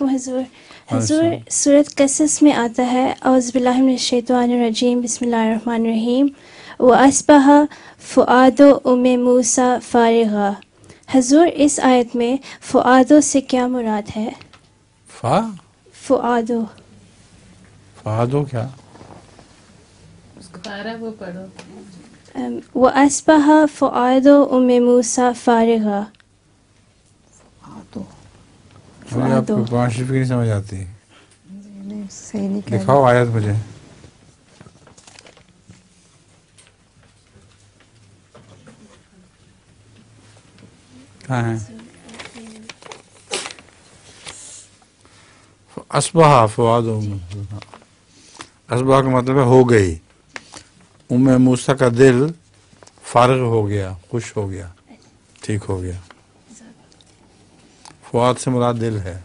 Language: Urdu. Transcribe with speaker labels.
Speaker 1: علیکم حضور. حضور سورۃ قصص میں آتا ہے اعوذ باللہ من الشیطان الرجیم بسم اللہ الرحمن الرحیم وَأَصْبَحَ فُؤَادُ أُمِّ مُوسَىٰ فَارِغًا. حضور اس آیت میں فؤادو سے کیا مراد ہے؟ فؤادو
Speaker 2: کیا؟
Speaker 3: وہ پڑھو.
Speaker 1: وَأَصْبَحَ فُؤَادُ أُمِّ مُوسَىٰ فَارِغًا.
Speaker 2: آپ کو قرآن شریف کی نہیں سمجھ آتی؟
Speaker 3: صحیح نہیں کہہ
Speaker 2: دکھاؤ آیت مجھے. کہاں ہے؟ اصبح فؤاد اصبح کا مطلب ہے ہو گئی. موسیٰ کا دل فارغ ہو گیا، خوش ہو گیا، ٹھیک ہو گیا. فؤاد سے مراد دل ہے.